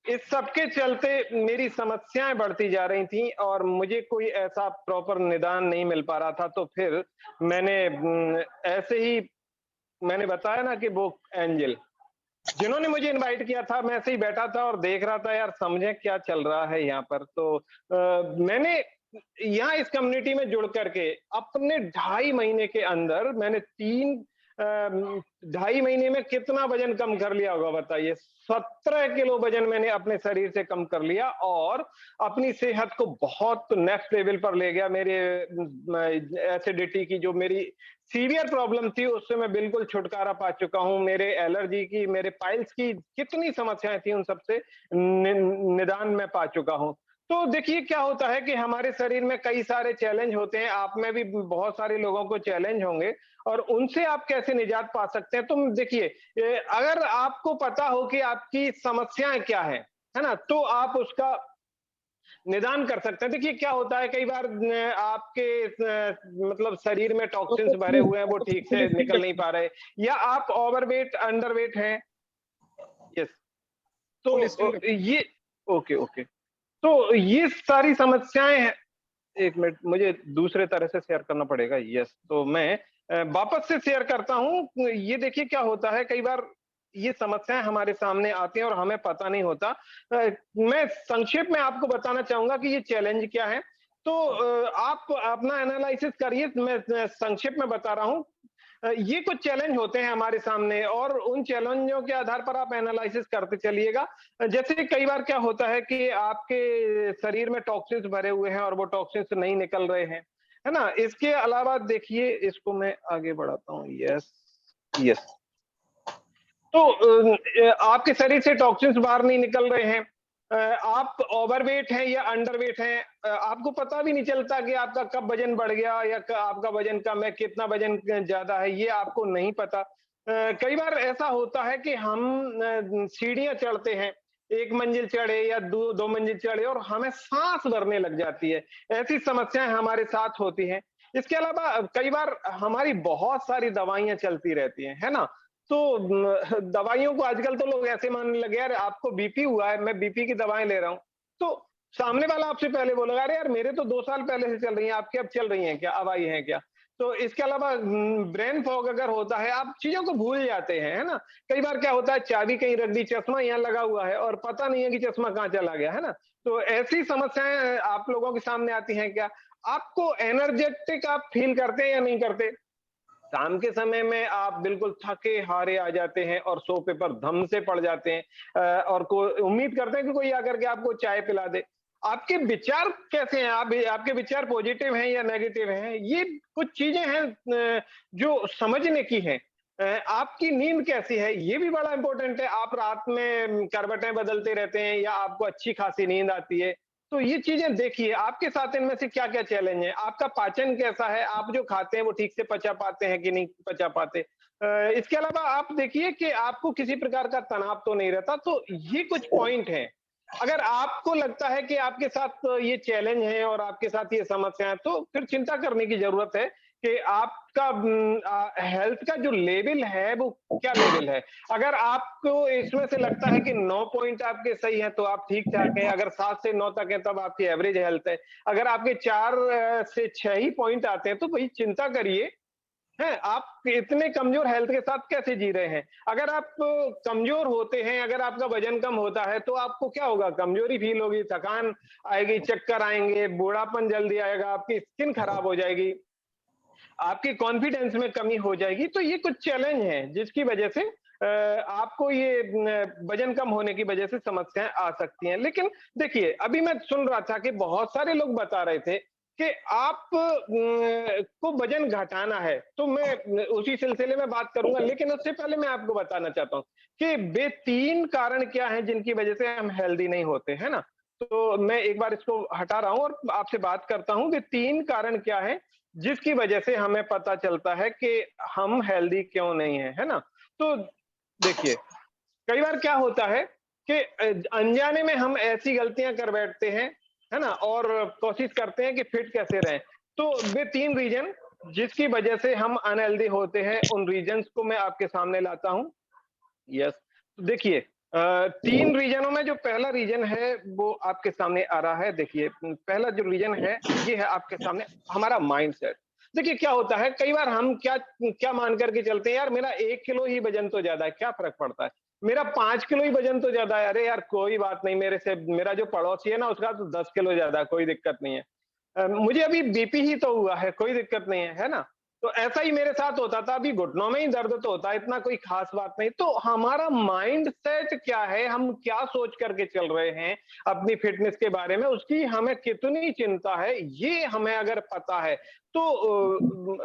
इस सब के चलते मेरी समस्याएँ बढ़ती जा रही थी और मुझे कोई ऐसा प्रॉपर निदान नहीं मिल पा रहा था, तो फिर मैंने ऐसे ही मैंने बताया ना कि वो एंजल, जिन्होंने मुझे इनवाइट किया था, मैं ऐसे ही बैठा था और देख रहा था यार समझें क्या चल रहा है यहाँ पर। तो मैंने यहाँ इस कम्युनिटी में जुड़ कर के अपने ढाई महीने के अंदर मैंने 3 ढाई महीने में कितना वज़न कम कर लिया होगा बताइए? 17 किलो वज़न मैंने अपने शरीर से कम कर लिया और अपनी सेहत को बहुत नेक्स्ट लेवल पर ले गया। मेरे एसिडिटी की जो मेरी सीवियर प्रॉब्लम थी, उससे मैं बिल्कुल छुटकारा पा चुका हूँ। मेरे एलर्जी की, मेरे पाइल्स की कितनी समस्याएँ थी, उन सब से निदान मैं पा चुका हूँ। तो देखिए क्या होता है कि हमारे शरीर में कई सारे चैलेंज होते हैं, आप में भी बहुत सारे लोगों को चैलेंज होंगे और उनसे आप कैसे निजात पा सकते हैं? तो देखिए अगर आपको पता हो कि आपकी समस्याएँ क्या हैं, है ना? तो आप उसका निदान कर सकते हैं। देखिए क्या होता है कई बार आपके मतलब शरीर में टॉक्सिन्स भरे हुए हैं, वो ठीक से निकल नहीं पा रहे या आप ओवरवेट, अंडरवेट हैं। यस, तो फुल स्क्रीन रखो। ये ओके, ओके। तो ये सारी समस्याएँ हैं। 1 मिनट मुझे दूसरे तरह से शेयर करना पड़ेगा। यस, तो मैं वापस से शेयर करता हूँ। ये देखिए क्या होता है कई बार ये समस्याएँ हमारे सामने आती हैं और हमें पता नहीं होता। मैं संक्षेप में आपको बताना चाहूँगा कि ये चैलेंज क्या है। तो आप अपना एनालिसिस करिए, मैं संक्षेप में बता रहा हूँ। ये कुछ चैलेंज होते हैं हमारे सामने और उन चैलेंजों के आधार पर आप एनालिसिस करते चलिएगा। जैसे कई बार क्या होता है कि आपके शरीर में टॉक्सिन्स भरे हुए हैं और वो टॉक्सिन्स नहीं निकल रहे हैं, है ना? इसके अलावा देखिए इसको मैं आगे बढ़ाता हूँ। Yes, yes. तो आपके शरीर से टॉक्सिन्स बाहर नहीं निकल रहे हैं। आप ओवरवेट हैं या अंडरवेट हैं, आपको पता भी नहीं चलता कि आपका कब वज़न बढ़ गया या आपका वज़न कम है, कितना वज़न ज़्यादा है, ये आपको नहीं पता। कई बार ऐसा होता है कि हम सीढ़ियाँ चढ़ते हैं, 1 मंजिल चढ़े या 2 मंजिल चढ़े और हमें साँस भरने लग जाती है। ऐसी समस्याएँ हमारे साथ होती हैं। इसके अलावा कई बार हमारी बहुत सारी दवाइयाँ चलती रहती हैं, है ना? तो दवाइयों को आजकल तो लोग ऐसे मानने लगे यार आपको बीपी हुआ है, मैं बीपी की दवाएँ ले रहा हूँ। तो सामने वाला आपसे पहले बोलेगा, "अरे यार मेरे तो 2 साल पहले से चल रही हैं, आपकी अब चल रही हैं क्या? अब आई हैं क्या?" तो इसके अलावा ब्रेन फॉग अगर होता है, आप चीज़ों को भूल जाते हैं, है ना? कई बार क्या होता है चाबी कहीं रख दी, चश्मा यहाँ लगा हुआ है और पता नहीं है कि चश्मा कहाँ चला गया, है ना? तो ऐसी समस्याएँ आप लोगों के सामने आती हैं क्या? आपको एनर्जेटिक आप फ़ील करते हैं या नहीं करते? शाम के समय में आप बिल्कुल थके-हारे आ जाते हैं और सोफ़े पर धम से पड़ जाते हैं और को उम्मीद करते हैं कि कोई आकर के आपको चाय पिला दे। आपके विचार कैसे हैं? आपके विचार पॉज़िटिव हैं या नेगेटिव हैं? ये कुछ चीज़ें हैं जो समझने की हैं। आपकी नींद कैसी है? ये भी बड़ा इम्पोर्टेंट है। आप रात में करवटें बदलते रहते हैं या आपको अच्छी-खासी नींद आती है? तो ये चीज़ें देखिए, आपके साथ इनमें से क्या-क्या चैलेंज है? आपका पाचन कैसा है? आप जो खाते हैं वो ठीक से पचा पाते हैं कि नहीं पचा पाते? इसके अलावा आप देखिए कि आपको किसी प्रकार का तनाव तो नहीं रहता, तो ये कुछ पॉइंट हैं। अगर आपको लगता है कि आपके साथ ये चैलेंज है और आपके साथ ये समस्या है, तो फिर चिंता करने की ज़रूरत है कि आपका हेल्थ का जो लेवल है, वो क्या लेवल है? अगर आपको इसमें से लगता है कि 9 पॉइंट आपके सही हैं, तो आप ठीक-ठाक हैं, अगर 7 से 9 तक हैं, तब आपकी एवरेज हेल्थ है। अगर आपके 4 से 6 ही पॉइंट आते हैं, तो भई चिंता करिए, हैं? आप इतने कमज़ोर हेल्थ के साथ कैसे जी रहे हैं? अगर आप कमज़ोर होते हैं, अगर आपका वज़न कम होता है, तो आपको क्या होगा? कमज़ोरी फ़ील होगी, थकान आएगी, चक्कर आएँगे, बूढ़ापन जल्दी आएगा, आपकी स्किन खराब हो जाएगी। आपकी कॉन्फिडेंस में कमी हो जाएगी, तो ये कुछ चैलेंज हैं, जिसकी वजह से आपको ये वज़न कम होने की वजह से समस्याएँ आ सकती हैं। लेकिन देखिए, अभी मैं सुन रहा था कि बहुत सारे लोग बता रहे थे कि आप को वज़न घटाना है, तो मैं उसी सिलसिले में बात करूँगा, लेकिन उससे पहले मैं आपको बताना चाहता हूँ कि वे 3 कारण क्या हैं, जिनकी वजह से हम हेल्दी नहीं होते, है ना? तो मैं एक बार इसको हटा रहा हूँ और आपसे बात करता हूँ कि 3 कारण क्या हैं, जिसकी वजह से हमें पता चलता है कि हम हेल्दी क्यों नहीं हैं, है ना? तो देखिए, कई बार क्या होता है कि अनजाने में हम ऐसी गलतियाँ कर बैठते हैं, है ना? और कोशिश करते हैं कि फिट कैसे रहें। तो वे 3 रीज़न जिसकी वजह से हम अनहेल्दी होते हैं, उन रीज़न्स को मैं आपके सामने लाता हूँ। यस, तो देखिए तीन रीजनों में जो पहला रीजन है वो आपके सामने आ रहा है। देखिए, पहला जो रीजन है ये है आपके सामने, हमारा माइंडसेट। देखिए क्या होता है, कई बार हम क्या क्या मान करके चलते हैं, यार मेरा 1 किलो ही वजन तो ज्यादा है, क्या फर्क पड़ता है। मेरा 5 किलो ही वजन तो ज्यादा है, अरे यार कोई बात नहीं, मेरे से मेरा जो पड़ोसी है ना उसका तो 10 किलो ज्यादा है, कोई दिक्कत नहीं है। मुझे अभी बीपी ही तो हुआ है, कोई दिक्कत नहीं है, है ना? तो ऐसा ही मेरे साथ होता था, अभी घुटनों में ही दर्द तो होता है, इतना कोई खास बात नहीं। तो हमारा माइंडसेट क्या है, हम क्या सोच करके चल रहे हैं अपनी फिटनेस के बारे में, उसकी हमें कितनी चिंता है, ये हमें अगर पता है तो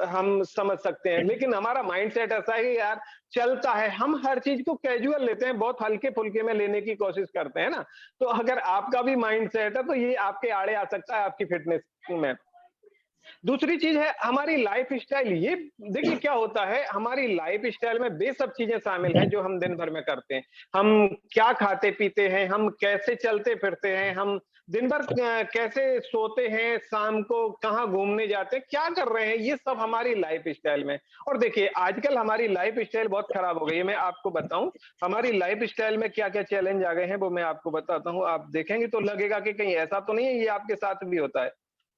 हम समझ सकते हैं। लेकिन हमारा माइंडसेट ऐसा है कि यार चलता है, हम हर चीज को कैजुअल लेते हैं, बहुत हल्के फुल्के में लेने की कोशिश करते हैं ना। तो अगर आपका भी माइंडसेट है तो ये आपके आड़े आ सकता है आपकी फिटनेस में। दूसरी चीज है हमारी लाइफ स्टाइल। ये देखिए क्या होता है, हमारी लाइफ स्टाइल में वे सब चीजें शामिल हैं जो हम दिन भर में करते हैं। हम क्या खाते पीते हैं, हम कैसे चलते फिरते हैं, हम दिन भर कैसे सोते हैं, शाम को कहाँ घूमने जाते हैं, क्या कर रहे हैं, ये सब हमारी लाइफ स्टाइल में। और देखिए आजकल हमारी लाइफ स्टाइल बहुत खराब हो गई है। मैं आपको बताऊं हमारी लाइफ स्टाइल में क्या क्या चैलेंज आ गए हैं, वो मैं आपको बताता हूँ। आप देखेंगे तो लगेगा कि कहीं ऐसा तो नहीं है ये आपके साथ भी होता है।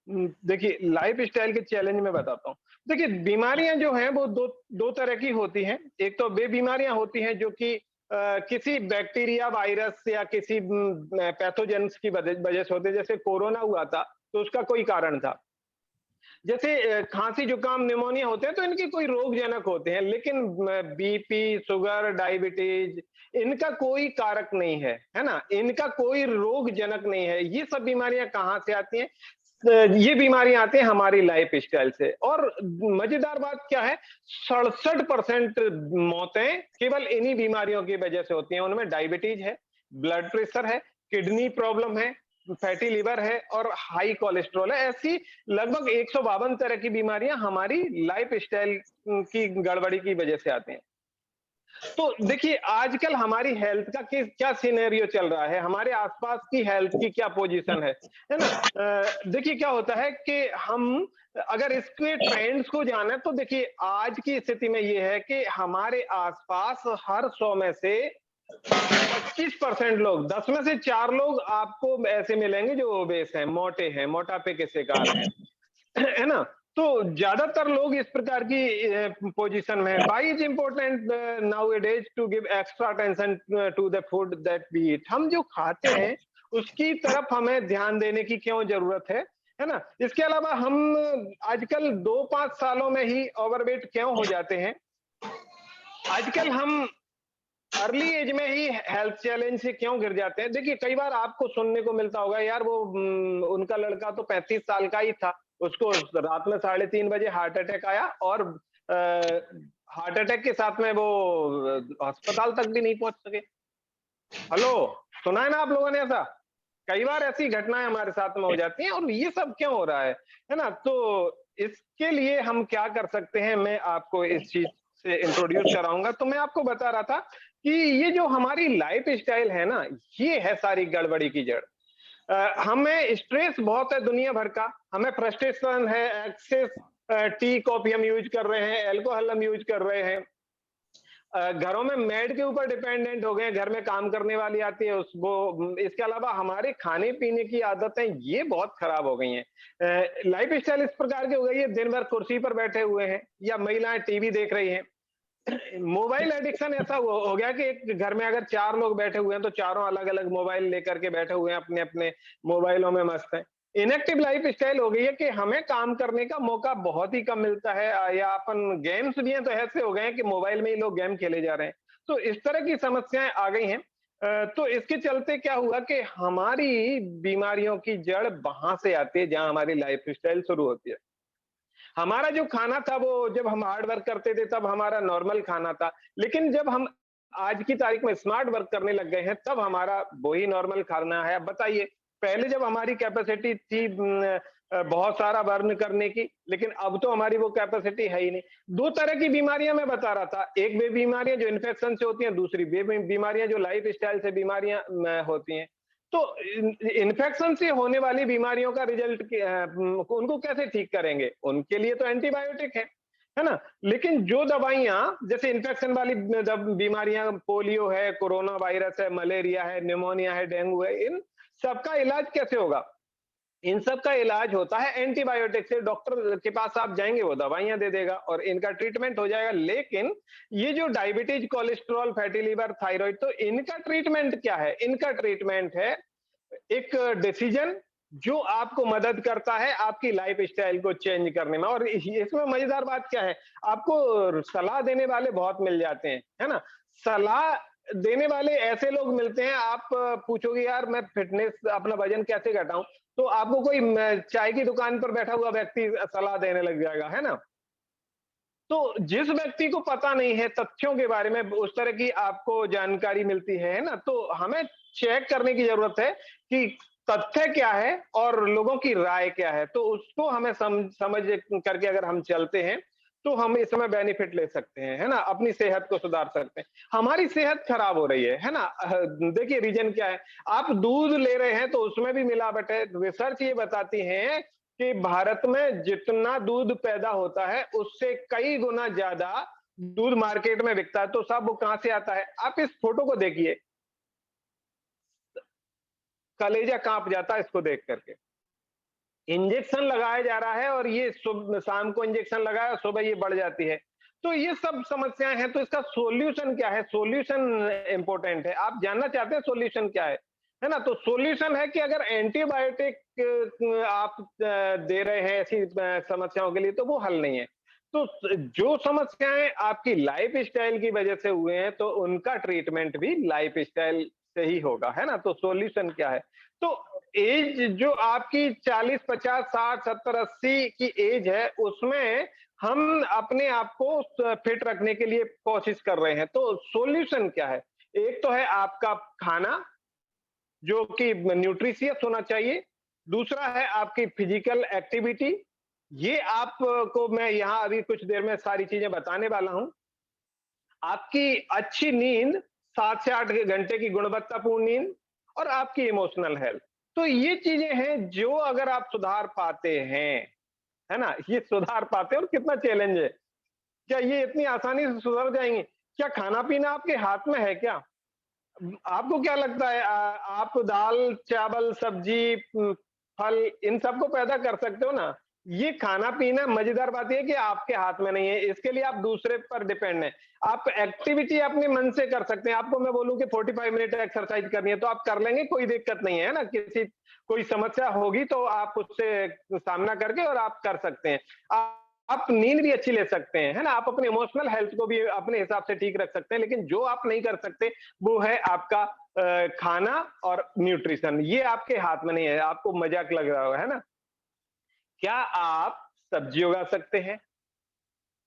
देखिए लाइफ स्टाइल के चैलेंज में बताता हूँ। देखिए बीमारियां जो हैं वो दो दो तरह की होती हैं। एक तो वे बीमारियां होती हैं जो कि किसी बैक्टीरिया, वायरस या किसी पैथोजेंस की वजह से होते हैं। जैसे कोरोना हुआ था तो उसका कोई कारण था। जैसे खांसी जुकाम निमोनिया होते हैं तो इनके कोई रोगजनक होते हैं, लेकिन बीपी, शुगर, डायबिटीज इनका कोई कारक नहीं है ना? इनका कोई रोगजनक नहीं है। ये सब बीमारियां कहाँ से आती हैं? ये बीमारियां आती हैं हमारी लाइफ स्टाइल से। और मजेदार बात क्या है, 67% मौतें केवल इन्हीं बीमारियों की वजह से होती हैं। उनमें डायबिटीज है, ब्लड प्रेशर है, किडनी प्रॉब्लम है, फैटी लिवर है और हाई कोलेस्ट्रॉल है। ऐसी लगभग 152 तरह की बीमारियां हमारी लाइफ स्टाइल की गड़बड़ी की वजह से आती हैं। तो देखिए आजकल हमारी हेल्थ का क्या सिनेरियो चल रहा है, हमारे आसपास की हेल्थ की क्या पोजीशन है ना? देखिए क्या होता है कि हम अगर इसके ट्रेंड्स को जाने तो देखिए आज की स्थिति में ये है कि हमारे आसपास हर 100 में से 25% लोग, 10 में से 4 लोग आपको ऐसे मिलेंगे जो ओबेस हैं, मोटे हैं, मोटापे के शिकार हैं। है ना? तो ज्यादातर लोग इस प्रकार की पोजीशन में है। Why is important nowadays to give extra attention to the food that we eat. हम जो खाते हैं उसकी तरफ हमें ध्यान देने की क्यों जरूरत है ना? इसके अलावा हम आजकल 2-5 सालों में ही ओवरवेट क्यों हो जाते हैं? आजकल हम अर्ली एज में ही हेल्थ चैलेंज से क्यों गिर जाते हैं? देखिए कई बार आपको सुनने को मिलता होगा, यार वो उनका लड़का तो 35 साल का ही था, उसको रात में 3:30 बजे हार्ट अटैक आया और हार्ट अटैक के साथ में वो अस्पताल तक भी नहीं पहुंच सके। हेलो, सुना है ना आप लोगों ने ऐसा? कई बार ऐसी घटनाएं हमारे साथ में हो जाती हैं और ये सब क्यों हो रहा है ना? तो इसके लिए हम क्या कर सकते हैं, मैं आपको इस चीज से इंट्रोड्यूस कराऊंगा। तो मैं आपको बता रहा था कि ये जो हमारी लाइफ स्टाइल है ना, ये है सारी गड़बड़ी की जड़। हमें स्ट्रेस बहुत है दुनिया भर का, हमें फ्रस्ट्रेशन है, एक्सेस टी कॉफी हम यूज कर रहे हैं, अल्कोहल हम यूज कर रहे हैं, घरों में मेड के ऊपर डिपेंडेंट हो गए, घर में काम करने वाली आती है उस वो इसके अलावा हमारे खाने पीने की आदतें ये बहुत खराब हो गई हैं। लाइफ स्टाइल इस प्रकार की हो गई है, दिन भर कुर्सी पर बैठे हुए हैं या महिलाएं टीवी देख रही हैं। मोबाइल एडिक्शन ऐसा हो गया कि एक घर में अगर 4 लोग बैठे हुए हैं तो चारों अलग अलग मोबाइल लेकर के बैठे हुए हैं, अपने अपने मोबाइलों में मस्त हैं। इनएक्टिव लाइफ स्टाइल हो गई है कि हमें काम करने का मौका बहुत ही कम मिलता है, या अपन गेम्स भी हैं तो ऐसे हो गए हैं कि मोबाइल में ही लोग गेम खेले जा रहे हैं। तो इस तरह की समस्याएं आ गई हैं। तो इसके चलते क्या हुआ कि हमारी बीमारियों की जड़ वहां से आती है जहां हमारी लाइफ स्टाइल शुरू होती है। हमारा जो खाना था वो जब हम हार्ड वर्क करते थे तब हमारा नॉर्मल खाना था, लेकिन जब हम आज की तारीख में स्मार्ट वर्क करने लग गए हैं तब हमारा वही नॉर्मल खाना है। अब बताइए, पहले जब हमारी कैपेसिटी थी बहुत सारा बर्न करने की, लेकिन अब तो हमारी वो कैपेसिटी है ही नहीं। दो तरह की बीमारियां मैं बता रहा था, एक वे बीमारियां जो इन्फेक्शन से होती हैं, दूसरी वे बीमारियां जो लाइफ स्टाइल से बीमारियां होती हैं। तो इन्फेक्शन से होने वाली बीमारियों का रिजल्ट उनको कैसे ठीक करेंगे? उनके लिए तो एंटीबायोटिक है है ना? लेकिन जो दवाइयाँ जैसे इन्फेक्शन वाली बीमारियाँ, पोलियो है, कोरोना वायरस है, मलेरिया है, निमोनिया है, डेंगू है, इन सबका इलाज कैसे होगा? इन सब का इलाज होता है एंटीबायोटिक से। डॉक्टर के पास आप जाएँगे, वो दवाइयाँ दे देगा और इनका ट्रीटमेंट हो जाएगा। लेकिन ये जो diabetes, cholesterol, fatty liver, thyroid, तो इनका ट्रीटमेंट क्या है? इनका ट्रीटमेंट है एक डिसीजन जो आपको मदद करता है आपकी लाइफ़स्टाइल को चेंज करने में। और इसमें मज़ेदार बात क्या है, आपको सलाह देने वाले बहुत मिल जाते हैं, है ना? सलाह देने वाले ऐसे लोग मिलते हैं, आप पूछोगे यार मैं फ़िटनेस अपना वज़न कैसे घटाऊँ? तो आपको कोई म चाय की दुकान पर बैठा हुआ व्यक्ति सलाह देने लग जाएगा, है ना? तो जिस व्यक्ति को पता नहीं है तथ्यों के बारे में, उस तरह की आपको जानकारी मिलती है ना? तो हमें चेक करने की ज़रूरत है कि तथ्य क्या है और लोगों की राय क्या है। तो उसको हमें समझ करके अगर हम चलते हैं, तो हम इसमें बेनिफिट ले सकते हैं, है ना? अपनी सेहत को सुधार सकते हैं। हमारी सेहत खराब हो रही है ना? देखिए रीज़न क्या है? आप दूध ले रहे हैं तो उसमें भी मिलावट है। रिसर्च ये बताती है कि भारत में जितना दूध पैदा होता है, उससे कई गुना ज़्यादा दूध मार्केट में बिकता है। तो साहब वो कहाँ से आता है? आप इस फ़ोटो को देखिए, कलेजा काँप जाता है इसको देख कर के। इंजेक्शन लगाया जा रहा है और ये शाम को इंजेक्शन लगाया, सुबह ये बढ़ जाती है। तो ये सब समस्याएँ हैं, तो इसका सॉल्यूशन क्या है? सॉल्यूशन इम्पोर्टेंट है। आप जानना चाहते हैं सॉल्यूशन क्या है ना? तो सॉल्यूशन है कि अगर एंटीबायोटिक आप दे रहे हैं ऐसी समस्याओं के लिए, तो वो हल नहीं है। तो जो समस्याएँ आपकी लाइफ़स्टाइल की वजह से हुए हैं, तो उनका ट्रीटमेंट भी लाइफ़स्टाइल से ही होगा, है ना? तो सॉल्यूशन क्या है? तो एज जो आपकी 40, 50, 60, 70, 80 की एज है, उसमें हम अपने आप को फिट रखने के लिए कोशिश कर रहे हैं। तो सॉल्यूशन क्या है? एक तो है आपका खाना, जो कि न्यूट्रिशियस होना चाहिए। दूसरा है आपकी फिजिकल एक्टिविटी। ये आपको मैं यहाँ अभी कुछ देर में सारी चीज़ें बताने वाला हूँ। आपकी अच्छी नींद, 7 से 8 घंटे की गुणवत्तापूर्ण नींद और आपकी इमोशनल हेल्थ। तो ये चीज़ें हैं जो अगर आप सुधार पाते हैं, है ना? ये सुधार पाते हैं और कितना चैलेंज है। क्या ये इतनी आसानी से सुधर जाएँगी? क्या खाना-पीना आपके हाथ में है क्या? आपको क्या लगता है आप दाल, चावल, सब्जी, फल इन सबको पैदा कर सकते हो ना? ये खाना-पीना मज़ेदार बात ये है कि आपके हाथ में नहीं है, इसके लिए आप दूसरे पर डिपेंड हैं। आप एक्टिविटी अपने मन से कर सकते हैं। आपको मैं बोलूँ कि 45 मिनट एक्सरसाइज करनी है, तो आप कर लेंगे, कोई दिक्कत नहीं है ना? कोई समस्या होगी तो आप उससे सामना करके और आप कर सकते हैं। आप नींद भी अच्छी ले सकते हैं, है ना? आप अपने इमोशनल हेल्थ को भी अपने हिसाब से ठीक रख सकते हैं, लेकिन जो आप नहीं कर सकते, वो है आपका खाना और न्यूट्रिशन। ये आपके हाथ में नहीं है, आपको मज़ाक लग रहा होगा, है ना? क्या आप सब्ज़ी उगा सकते हैं?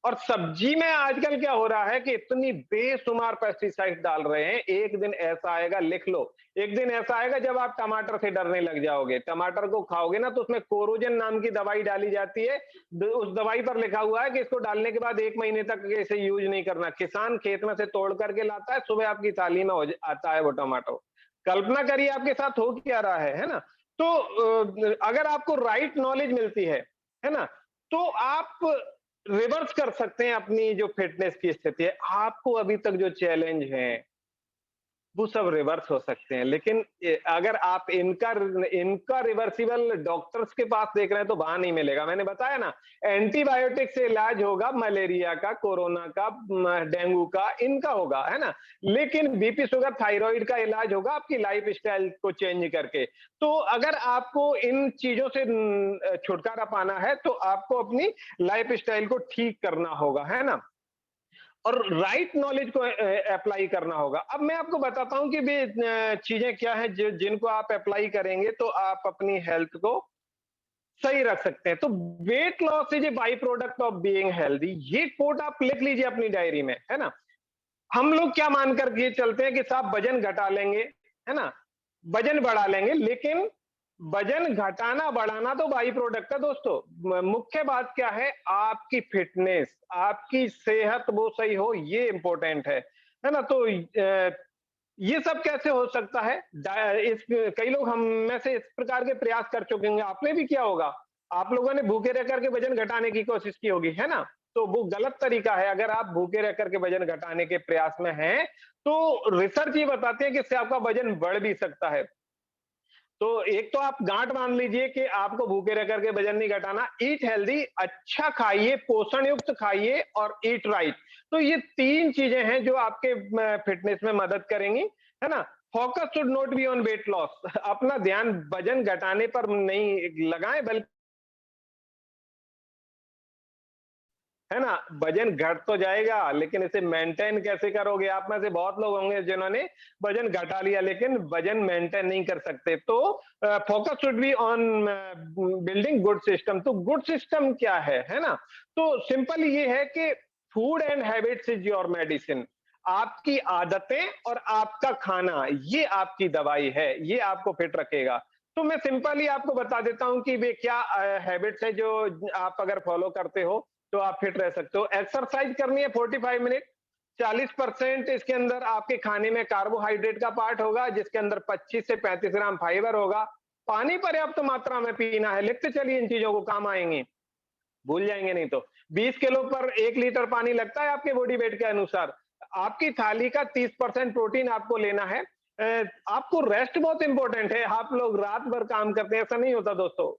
और सब्जी में आजकल क्या हो रहा है कि इतनी बेशुमार पेस्टिसाइड डाल रहे हैं, एक दिन ऐसा आएगा, लिख लो, एक दिन ऐसा आएगा जब आप टमाटर से डरने लग जाओगे। टमाटर को खाओगे ना तो उसमें कोरोजन नाम की दवाई डाली जाती है। उस दवाई पर लिखा हुआ है कि इसको डालने के बाद 1 महीने तक इसे यूज नहीं करना। किसान खेत में से तोड़ करके लाता है, सुबह आपकी थाली में आता है वो टमाटो। कल्पना करिए आपके साथ हो क्या रहा है ना? तो अगर आपको राइट नॉलेज मिलती है ना? तो आप रिवर्स कर सकते हैं अपनी जो फिटनेस की स्थिति है। आपको अभी तक जो चैलेंज हैं, वो सब रिवर्स हो सकते हैं। लेकिन अगर आप इनका रिवर्सिबल डॉक्टर्स के पास देख रहे हैं तो वहां नहीं मिलेगा। मैंने बताया ना, एंटीबायोटिक से इलाज होगा मलेरिया का, कोरोना का, डेंगू का, इनका होगा, है ना? लेकिन बीपी, शुगर, थायराइड का इलाज होगा आपकी लाइफ स्टाइल को चेंज करके। तो अगर आपको इन चीजों से छुटकारा पाना है तो आपको अपनी लाइफ स्टाइल को ठीक करना होगा, है ना? और राइट नॉलेज को अप्लाई करना होगा। अब मैं आपको बताता हूँ कि चीजें क्या हैं जिनको आप अप्लाई करेंगे तो आप अपनी हेल्थ को सही रख सकते हैं। तो weight loss is a by product of being healthy, ये कोट आप लिख लीजिए अपनी डायरी में, है ना? हम लोग क्या मान कर के चलते हैं कि साहब वजन घटा लेंगे, है ना? वजन बढ़ा लेंगे, लेकिन वजन घटाना बढ़ाना तो बाई प्रोडक्ट है दोस्तों। मुख्य बात क्या है? आपकी फिटनेस, आपकी सेहत वो सही हो, ये इंपॉर्टेंट है ना? तो ये सब कैसे हो सकता है? इस कई लोग हम में से इस प्रकार के प्रयास कर चुके होंगे, आपने भी किया होगा। आप लोगों ने भूखे रह करके वजन घटाने की कोशिश की होगी, है ना? तो वो गलत तरीका है। अगर आप भूखे रह करके वजन घटाने के प्रयास में हैं, तो रिसर्च ये बताती है कि इससे आपका वजन बढ़ भी सकता है। तो एक तो आप गांठ बांध लीजिए कि आपको भूखे रह करके वजन नहीं घटाना। ईट हेल्दी, अच्छा खाइए, पोषण युक्त खाइए और ईट राइट। तो ये 3 चीजें हैं जो आपके फिटनेस में मदद करेंगी, है ना? Focus should not be on weight loss. अपना ध्यान वजन घटाने पर नहीं लगाएं, बल्कि, है ना, वजन घट तो जाएगा, लेकिन इसे मेंटेन कैसे करोगे? आप में से बहुत लोग होंगे जिन्होंने वजन घटा लिया लेकिन वजन मेंटेन नहीं कर सकते। तो focus should be on building good system. तो गुड सिस्टम क्या है ना? तो सिंपल ये है कि food and habits is your medicine. आपकी आदतें और आपका खाना, ये आपकी दवाई है, ये आपको फिट रखेगा। तो मैं सिंपली आपको बता देता हूं कि वे क्या हैबिट्स है जो आप अगर फॉलो करते हो तो आप फिट रह सकते हो। एक्सरसाइज करनी है 45 मिनट। 40% इसके अंदर आपके खाने में कार्बोहाइड्रेट का पार्ट होगा, जिसके अंदर 25 से 35 ग्राम फाइबर होगा। पानी पर्याप्त मात्रा में पीना है। लिखते चलिए, इन चीजों को काम आएंगी, भूल जाएंगे नहीं तो। 20 किलो पर 1 लीटर पानी लगता है आपके बॉडी वेट के अनुसार। आपकी थाली का 30% प्रोटीन आपको लेना है। आपको रेस्ट बहुत इंपॉर्टेंट है। आप लोग रात भर काम करते हैं, ऐसा नहीं होता दोस्तों।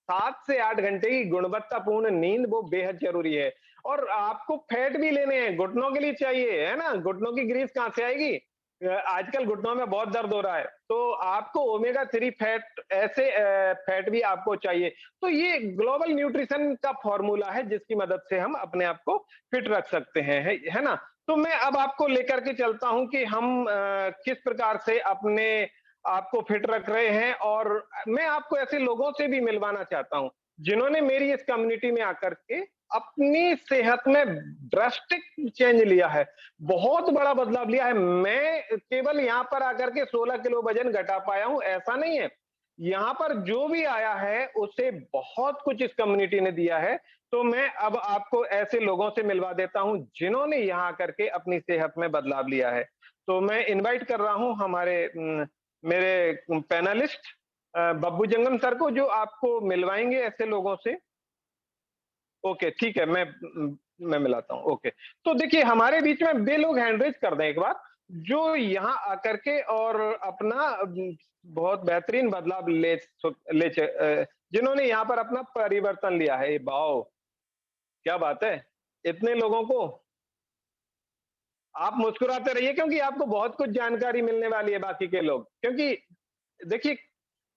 7 से 8 घंटे की गुणवत्तापूर्ण नींद वो बेहद जरूरी है। और आपको फैट भी लेने हैं, घुटनों के लिए चाहिए, है ना? घुटनों की ग्रीस कहां से आएगी? आजकल घुटनों में बहुत दर्द हो रहा है, तो आपको ओमेगा 3 फैट, ऐसे फैट भी आपको चाहिए। तो ये ग्लोबल न्यूट्रिशन का फॉर्मूला है जिसकी मदद से हम अपने आप को फिट रख सकते हैं, है ना? तो मैं अब आपको लेकर के चलता हूं कि हम किस प्रकार से अपने आपको फिट रख रहे हैं, और मैं आपको ऐसे लोगों से भी मिलवाना चाहता हूं जिन्होंने मेरी इस कम्युनिटी में आकर के अपनी सेहत में ड्रास्टिक चेंज लिया है, बहुत बड़ा बदलाव लिया है। मैं केवल यहाँ पर आकर के 16 किलो वजन घटा पाया हूं, ऐसा नहीं है। यहाँ पर जो भी आया है उसे बहुत कुछ इस कम्युनिटी ने दिया है। तो मैं अब आपको ऐसे लोगों से मिलवा देता हूं जिन्होंने यहाँ आकर के अपनी सेहत में बदलाव लिया है। तो मैं इनवाइट कर रहा हूं हमारे मेरे पैनलिस्ट बब्बू जंगम सर को, जो आपको मिलवाएंगे ऐसे लोगों से। ओके, ठीक है, मैं मिलाता हूँ। ओके, तो देखिए हमारे बीच में वे लोग हैंड रेज कर दें एक बार, जो यहाँ आकर के और अपना बहुत बेहतरीन बदलाव जिन्होंने यहाँ पर अपना परिवर्तन लिया है। वाओ, क्या बात है! इतने लोगों को। आप मुस्कुराते रहिए क्योंकि आपको बहुत कुछ जानकारी मिलने वाली है बाकी के लोग, क्योंकि देखिए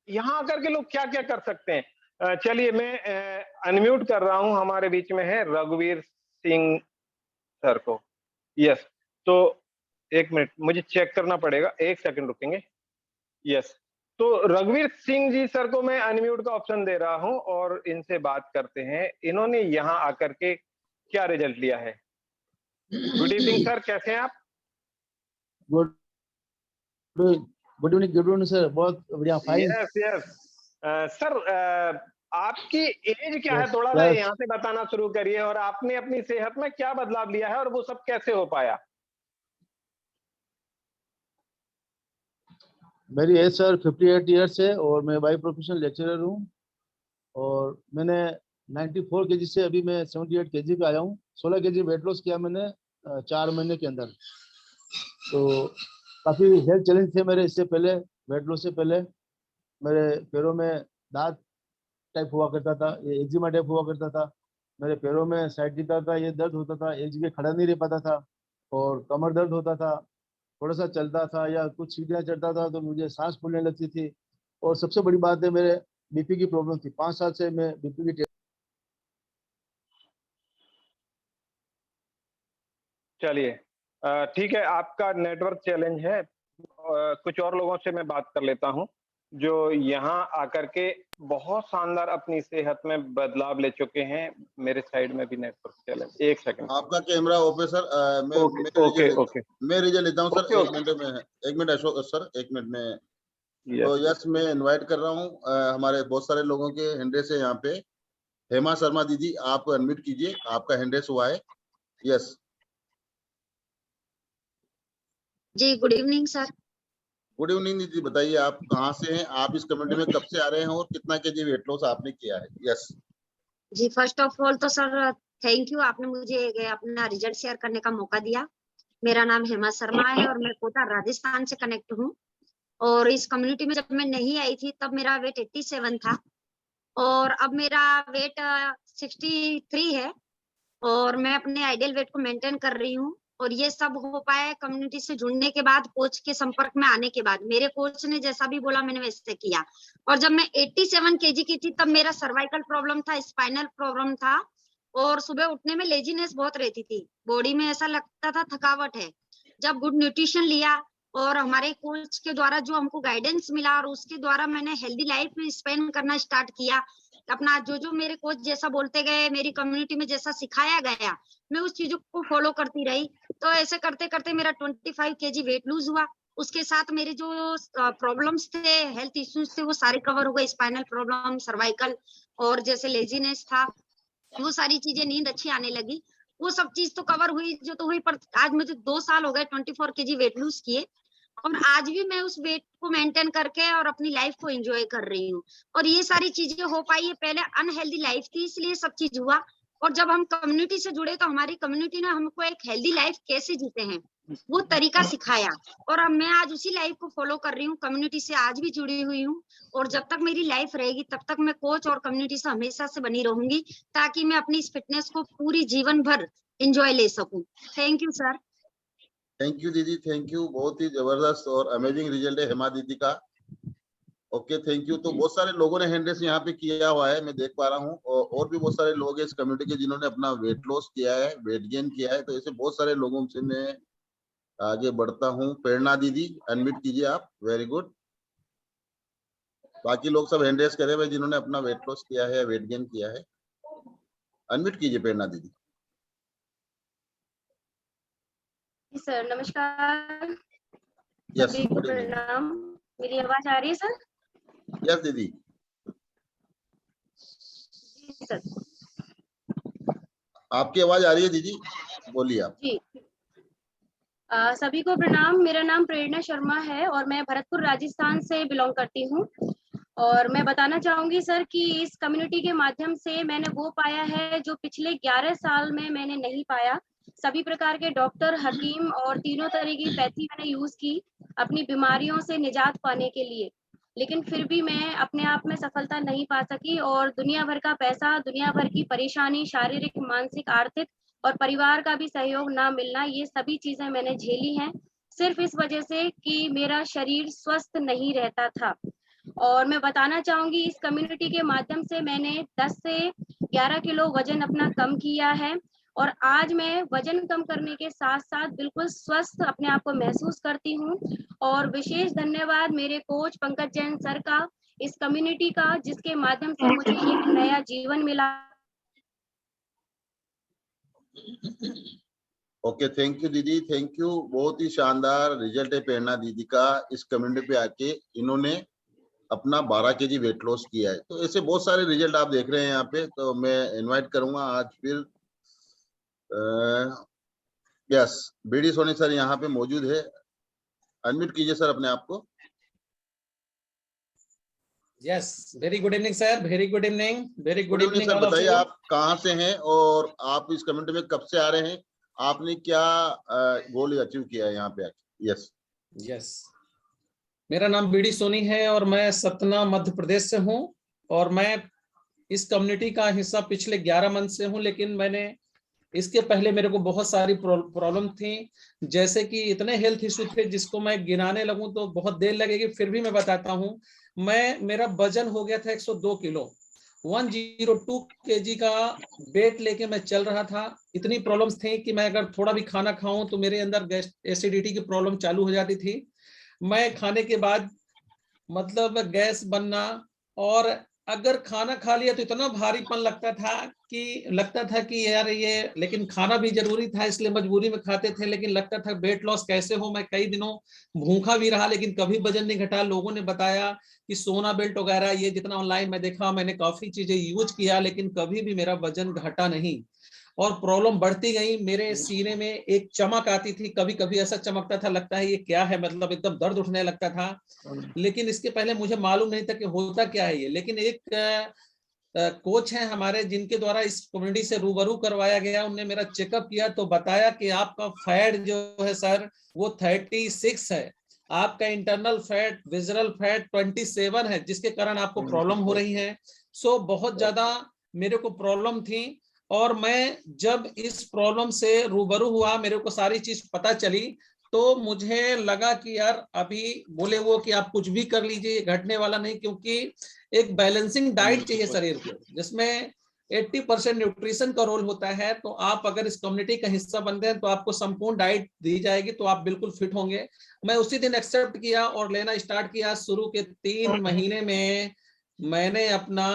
यहाँ आकर के लोग क्या क्या कर सकते हैं। चलिए मैं अनम्यूट कर रहा हूं, हमारे बीच में है रघुवीर सिंह सर को। यस, तो 1 मिनट मुझे चेक करना पड़ेगा, 1 सेकंड रुकेंगे। यस, तो रघुवीर सिंह जी सर को मैं अनम्यूट का ऑप्शन दे रहा हूं और इनसे बात करते हैं, इन्होंने यहाँ आकर के क्या रिजल्ट लिया है। गुड इवनिंग सर, कैसे हैं आप? गुड गुड इवनिंग सर, बहुत बढ़िया, फाइन। यस यस सर, आपकी एज क्या है, थोड़ा सा यहाँ से बताना शुरू करिए, और आपने अपनी सेहत में क्या बदलाव लिया है और वो सब कैसे हो पाया? मेरी एज सर 58 ईयर्स है और मैं बाई प्रोफेशनल लेक्चरर हूँ। और मैंने 94 केजी से अभी मैं 78 केजी पे आया हूँ। 16 केजी वेट लॉस किया मैंने 4 महीने के अंदर। तो काफ़ी हेल्थ चैलेंज थे मेरे इससे पहले, वेट लॉस से पहले। मेरे पैरों में दांत टाइप हुआ करता था, ये एक्जिमा टाइप हुआ करता था। मेरे पैरों में साइटिका का ये दर्द होता था, एक जगह खड़ा नहीं रह पाता था। और कमर दर्द होता था, थोड़ा सा चलता था या कुछ सीढ़ियाँ चढ़ता था तो मुझे सांस फूलने लगती थी। और सबसे बड़ी बात है, मेरे बीपी की प्रॉब्लम थी। 5 साल से मैं बीपी की। चलिए ठीक है, आपका नेटवर्क चैलेंज है। कुछ और लोगों से मैं बात कर लेता हूँ जो यहाँ आकर के बहुत शानदार अपनी सेहत में बदलाव ले चुके हैं। मेरे साइड में भी नेटवर्क चैलेंज, 1 सेकंड। आपका कैमरा ओपे सर। मैं रिजल्ट लेता हूँ सर। 1 मिनट में है, 1 मिनट अशोक सर, 1 मिनट में। तो यस, मैं इनवाइट कर रहा हूँ हमारे बहुत सारे लोगों के हैंड रेस है यहाँ पे। हेमा शर्मा दीदी, आप अनम्यूट कीजिए, आपका हैंड रेस हुआ है। यस जी, good evening sir. Good evening दीदी, बताइए आप कहाँ से हैं, आप इस कम्युनिटी में कब से आ रहे हैं और कितना केजी वेट लॉस आपने किया है? यस जी, फर्स्ट ऑफ ऑल तो सर थैंक यू, आपने मुझे अपना रिजल्ट शेयर करने का मौका दिया। मेरा नाम हेमा शर्मा है और मैं कोटा राजस्थान से कनेक्ट हूँ। और इस कम्युनिटी में जब मैं नहीं आई थी तब मेरा वेट 87 था और अब मेरा वेट 63 है और मैं अपने आइडियल वेट को मेंटेन कर रही हूँ। और ये सब हो पाया है कम्युनिटी से जुड़ने के बाद, कोच के संपर्क में आने के बाद। मेरे कोच ने जैसा भी बोला मैंने वैसे किया। और जब मैं 87 केजी की थी तब मेरा सर्वाइकल प्रॉब्लम था, स्पाइनल प्रॉब्लम था और सुबह उठने में लेजीनेस बहुत रहती थी, बॉडी में ऐसा लगता था थकावट है। जब गुड न्यूट्रिशन लिया और हमारे कोच के द्वारा जो हमको गाइडेंस मिला और उसके द्वारा मैंने हेल्दी लाइफ स्पेंड करना स्टार्ट किया, अपना जो मेरे कोच जैसा बोलते गए, मेरी कम्युनिटी में जैसा सिखाया गया, मैं उस चीजों को फॉलो करती रही। तो ऐसे करते करते मेरा 25 केजी वेट लूज हुआ। उसके साथ मेरे जो प्रॉब्लम्स थे, हेल्थ इश्यूज थे, वो सारे कवर हो गए। स्पाइनल प्रॉब्लम, सर्वाइकल और जैसे लेजीनेस था, वो सारी चीजें, नींद अच्छी आने लगी, वो सब चीज तो कवर हुई जो तो हुई। पर आज मुझे 2 साल हो गए 24 केजी वेट लूज किए और आज भी मैं उस वेट को मेंटेन करके और अपनी लाइफ को एंजॉय कर रही हूँ। और ये सारी चीजें हो पाई है, पहले अनहेल्दी लाइफ थी इसलिए सब चीज हुआ। और जब हम कम्युनिटी से जुड़े तो हमारी कम्युनिटी ने हमको एक हेल्दी लाइफ कैसे जीते हैं वो तरीका सिखाया और अब मैं आज उसी लाइफ को फॉलो कर रही हूँ। कम्युनिटी से आज भी जुड़ी हुई हूँ और जब तक मेरी लाइफ रहेगी तब तक मैं कोच और कम्युनिटी से हमेशा से बनी रहूंगी ताकि मैं अपनी इस फिटनेस को पूरी जीवन भर एंजॉय ले सकूं। Thank you sir. Thank you दीदी, थैंक यू। बहुत ही जबरदस्त और अमेजिंग रिजल्ट है हेमा दीदी का। Okay, thank you. तो बहुत सारे लोगों ने हैंड रेस यहाँ पे किया हुआ है, मैं देख पा रहा हूँ। और भी बहुत सारे लोग हैं इस कम्युनिटी के जिन्होंने अपना वेट लॉस किया है, वेट गेन किया है। तो ऐसे बहुत सारे लोगों से मैं आगे बढ़ता हूँ। प्रेरणा दीदी अनम्यूट कीजिए आप। Very good. बाकी लोग सब हैंड रेस करे हुए जिन्होंने अपना वेट लॉस किया है, वेट गेन किया है। अनम्यूट कीजिए प्रेरणा दीदी। सर नमस्कार। यस, सभी को प्रणाम। मेरी आवाज आ रही है सर? यस दीदी। जी सर। आपकी आवाज आ रही है दीदी, बोलिए आप। जी सभी को प्रणाम। मेरा नाम प्रेरणा शर्मा है और मैं भरतपुर राजस्थान से बिलोंग करती हूँ। और मैं बताना चाहूंगी सर कि इस कम्युनिटी के माध्यम से मैंने वो पाया है जो पिछले 11 साल में मैंने नहीं पाया। सभी प्रकार के डॉक्टर, हकीम और तीनों तरह की पैथी मैंने यूज की अपनी बीमारियों से निजात पाने के लिए, लेकिन फिर भी मैं अपने आप में सफलता नहीं पा सकी और दुनिया भर का पैसा, दुनिया भर की परेशानी, शारीरिक, मानसिक, आर्थिक और परिवार का भी सहयोग ना मिलना, ये सभी चीजें मैंने झेली हैं सिर्फ इस वजह से कि मेरा शरीर स्वस्थ नहीं रहता था। और मैं बताना चाहूंगी इस कम्युनिटी के माध्यम से मैंने 10 से 11 किलो वजन अपना कम किया है और आज मैं वजन कम करने के साथ साथ बिल्कुल स्वस्थ अपने आप को महसूस करती हूँ। और विशेष धन्यवाद मेरे कोच पंकज जैन सर का, इस कम्युनिटी का, जिसके माध्यम से मुझे एक नया जीवन मिला। ओके, थैंक यू दीदी, थैंक यू। बहुत ही शानदार रिजल्ट है प्रेरणा दीदी का। इस कम्युनिटी पे आके इन्होंने अपना 12 केजी वेट लॉस किया है। तो ऐसे बहुत सारे रिजल्ट आप देख रहे हैं यहाँ पे। तो मैं इनवाइट करूंगा आज फिर यस बीडी सोनी सर यहाँ पे मौजूद है। अनम्यूट कीजिए सर अपने आप को। Yes, very good evening sir. Very good evening. Very good evening sir. बताइए आप कहाँ से हैं और आप इस कम्युनिटी में कब से आ रहे हैं? आपने क्या गोल अचीव किया है यहाँ पे आके? यस यस, मेरा नाम बीडी सोनी है और मैं सतना मध्य प्रदेश से हूँ और मैं इस कम्युनिटी का हिस्सा पिछले 11 मंथ से हूँ। लेकिन मैंने इसके पहले मेरे को बहुत सारी प्रॉब्लम थी, जैसे कि इतने हेल्थ इशू थे जिसको मैं गिनाने लगूं तो बहुत देर लगेगी, फिर भी मैं बताता हूँ। मेरा वजन हो गया था 102 किलो, 102 केजी का वेट लेके मैं चल रहा था। इतनी प्रॉब्लम्स थी कि मैं अगर थोड़ा भी खाना खाऊं तो मेरे अंदर गैस एसिडिटी की प्रॉब्लम चालू हो जाती थी। मैं खाने के बाद मतलब गैस बनना, और अगर खाना खा लिया तो इतना भारीपन लगता था कि यार ये, लेकिन खाना भी जरूरी था इसलिए मजबूरी में खाते थे। लेकिन लगता था वेट लॉस कैसे हो। मैं कई दिनों भूखा भी रहा लेकिन कभी वजन नहीं घटा। लोगों ने बताया कि सोना बेल्ट वगैरह ये जितना ऑनलाइन मैं देखा, मैंने काफी चीजें यूज किया लेकिन कभी भी मेरा वजन घटा नहीं और प्रॉब्लम बढ़ती गई। मेरे सीने में एक चमक आती थी, कभी कभी ऐसा चमकता था लगता है ये क्या है, मतलब एकदम दर्द उठने लगता था। लेकिन इसके पहले मुझे मालूम नहीं था कि होता क्या है ये। लेकिन एक कोच हैं हमारे, जिनके द्वारा इस कम्युनिटी से रूबरू करवाया गया। उन्होंने मेरा चेकअप किया तो बताया कि आपका फैट जो है सर वो 36 है, आपका इंटरनल फैट, विजरल फैट 27 है, जिसके कारण आपको प्रॉब्लम हो रही है। सो बहुत ज्यादा मेरे को प्रॉब्लम थी, और मैं जब इस प्रॉब्लम से रूबरू हुआ, मेरे को सारी चीज पता चली, तो मुझे लगा कि यार अभी बोले वो कि आप कुछ भी कर लीजिए, घटने वाला नहीं, क्योंकि एक बैलेंसिंग डाइट चाहिए शरीर को, जिसमें 80% न्यूट्रिशन का रोल होता है। तो आप अगर इस कम्युनिटी का हिस्सा बनते हैं तो आपको संपूर्ण डाइट दी जाएगी, तो आप बिल्कुल फिट होंगे। मैं उसी दिन एक्सेप्ट किया और लेना स्टार्ट किया। शुरू के 3 महीने में मैंने अपना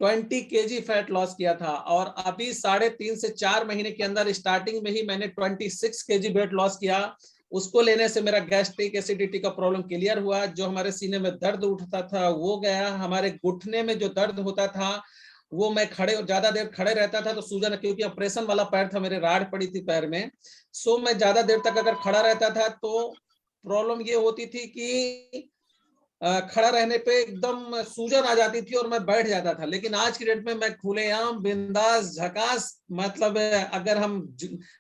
20 kg फैट लॉस किया था, और अभी 3.5 से 4 महीने के अंदर स्टार्टिंग में ही मैंने 26 kg वेट लॉस किया। उसको लेने से मेरा गैस्ट्रिक एसिडिटी का प्रॉब्लम क्लियर हुआ, जो हमारे सीने में दर्द उठता था वो गया, हमारे घुटने में जो दर्द होता था वो, मैं ज्यादा देर खड़े रहता था तो सूजन, क्योंकि ऑपरेशन वाला पैर था, मेरे राड पड़ी थी पैर में। सो मैं ज्यादा देर तक अगर खड़ा रहता था तो प्रॉब्लम ये होती थी कि खड़ा रहने पे एकदम सूजन आ जाती थी और मैं बैठ जाता था। लेकिन आज की डेट में मैं खुलेआम बिंदास झकास, मतलब अगर हम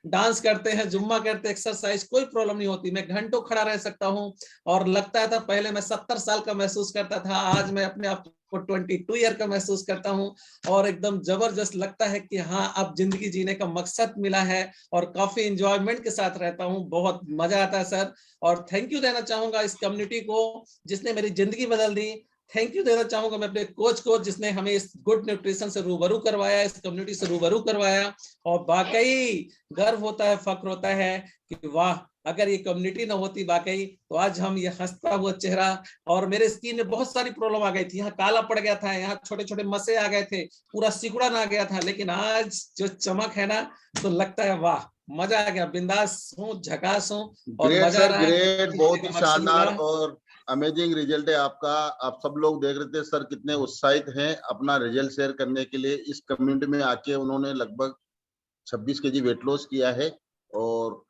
डांस करते हैं, जुम्मा करते हैं, एक्सरसाइज, कोई प्रॉब्लम नहीं होती। मैं घंटों खड़ा रह सकता हूँ, और लगता था पहले मैं 70 साल का महसूस करता था, आज मैं अपने आप को 22 ईयर का महसूस करता हूँ, और एकदम जबरदस्त लगता है कि हाँ अब जिंदगी जीने का मकसद मिला है, और काफी इंजॉयमेंट के साथ रहता हूँ, बहुत मजा आता है सर। और थैंक यू देना चाहूंगा इस कम्युनिटी को जिसने मेरी जिंदगी बदल दी। थैंक यू देना चाहूंगा मैं अपने कोच को, जिसने हमें इस गुड न्यूट्रिशन से रूबरू करवाया, इस कम्युनिटी से रूबरू करवाया। और वाकई गर्व होता है, फख्र होता है कि वाह, अगर ये कम्युनिटी ना होती वाकई, तो आज हम ये हंसता हुआ चेहरा, और मेरे स्किन में बहुत सारी प्रॉब्लम आ गई थी, यहाँ काला पड़ गया था, यहाँ छोटे छोटे मसे आ गए थे, पूरा सिकुड़ा ना गया था, लेकिन आज जो चमक है ना, तो लगता है वाह, मजा आ गया, बिंदास हूँ, झकास हूँ, और ग्रेट मजा आ सर, रहा है। ग्रेट, बहुत ही शानदार और अमेजिंग रिजल्ट है आपका। आप सब लोग देख रहे थे सर कितने उत्साहित हैं अपना रिजल्ट शेयर करने के लिए। इस कम्युनिटी में आके उन्होंने लगभग 26 kg वेट लॉस किया है, और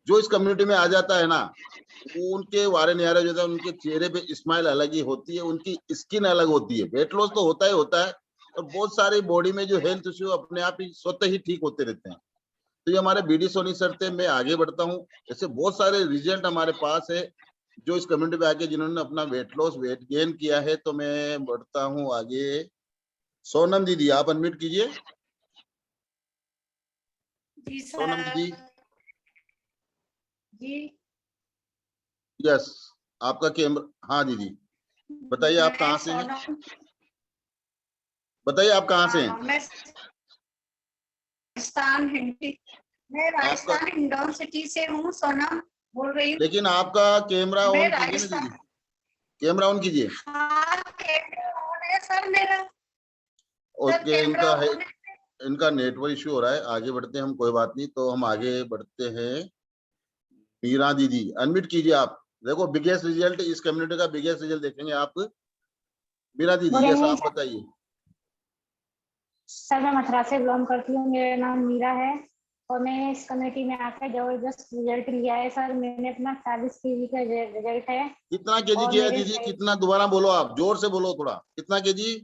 जो इस कम्युनिटी में आ जाता है ना, वो उनके वारे न्यारे जो है, उनके चेहरे पे स्माइल अलग ही होती है, उनकी स्किन अलग होती है। वेट लॉस तो होता है, और बहुत सारे बॉडी में जो हेल्थ इश्यू अपने आप ही स्वतः ही ठीक होते रहते हैं। तो ये हमारे बीडी सोनी सर थे। मैं आगे बढ़ता हूँ, ऐसे बहुत सारे रिजल्ट हमारे पास है जो इस कम्युनिटी में आके जिन्होंने अपना वेट लॉस, वेट गेन किया है। तो मैं बढ़ता हूँ आगे। सोनम दीदी, आप अनम्यूट कीजिए। जी सोनम दीदी, जी, यस, आपका कैमरा। हाँ दीदी, बताइए आप कहाँ से हैं? बताइए आप कहाँ से हैं? मैं राजस्थान हिंडौन सिटी से हूँ, सोनम बोल रही हूँ। लेकिन आपका कैमरा ऑन कीजिए ना दीदी, कैमरा ऑन कीजिए। हाँ, कैमरा ऑन है सर मेरा। ओके, इनका नेटवर्क इश्यू हो रहा है। आगे बढ़ते हैं हम, कोई बात नहीं। तो हम आगे बढ़ते हैं। मीरा दीदी, अनम्यूट कीजिए आप। देखो बिगेस्ट रिजल्ट, इस कम्युनिटी का बिगेस्ट रिजल्ट देखेंगे आप। मीरा दीदी, यस, आप बताइए। सर मैं मथुरा से बिलोंग करती हूँ, मेरा नाम मीरा है, और मैंने इस कमेटी में आकर जबरदस्त रिजल्ट लिया है सर। मैंने अपना 40 kg का रिजल्ट है। कितना केजी किया है दीदी? कितना? दोबारा बोलो, आप जोर से बोलो थोड़ा। कितना केजी?